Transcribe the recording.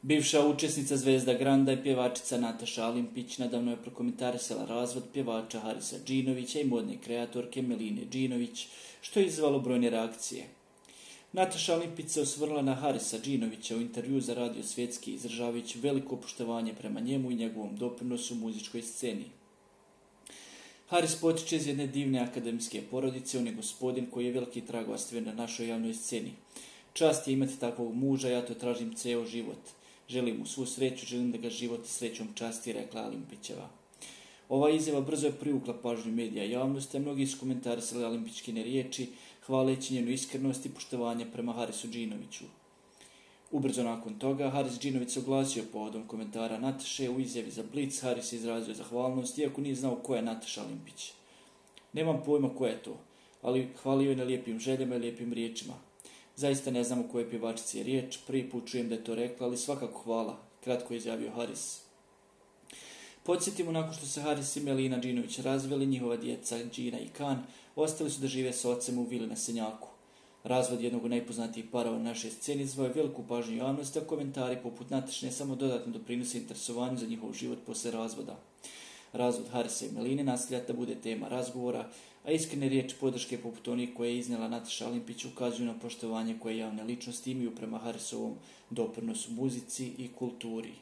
Bivša učesnica Zvezda Granda i pjevačica Nataša Alimpić nedavno je prokomentarisala razvod pjevača Harisa Džinovića i modne kreatorke Meline Džinović, što je izvalo brojne reakcije. Nataša Alimpić se osvrnula na Harisa Džinovića u intervju za Radio Svjetski, izražavajući veliko poštovanje prema njemu i njegovom doprinosu u muzičkoj sceni. Haris potiče iz jedne divne akademske porodice, on je gospodin koji je veliki trag ostavio na našoj javnoj sceni. Čast je imati takvog muža, ja to tražim ceo život. Želim mu svu sreću, želim da ga život i srećom časti, rekla Alimpićeva. Ova izjava brzo je privukla pažnju medija i javnosti, a mnogi su komentarisali Alimpićkine riječi, hvaleći njenu iskrenost i poštovanje prema Harisu Džinoviću. Ubrzo nakon toga, Haris Džinović se oglasio povodom komentara Nataše. U izjavi za Blic Haris je izrazio zahvalnost, iako nije znao ko je Nataša Alimpić. Nemam pojma ko je to, ali hvalio je na lijepim željama i lijepim riječima. Zaista ne znam o kojoj pjevačici je riječ, prvi put čujem da je to rekla, ali svakako hvala, kratko je izjavio Haris. Podsjetimo, nakon što se Haris i Melina Džinović razveli, njihova djeca Džina i Kan ostali su da žive s ocem u vili na Senjaku. Razvod jednog od najpoznatijih parova na našoj sceni izvao je veliku pažnju javnosti, a komentari poput Natašne samo dodatno doprinose interesovanju za njihov život posle razvoda. Razvod Harisa i Meline nastavlja da bude tema razgovora, a iskrene riječi podrške poput onih koje je iznijela Nataša Alimpić ukazuju na poštovanje koje javne ličnosti imaju prema Harisovom doprinosu muzici i kulturi.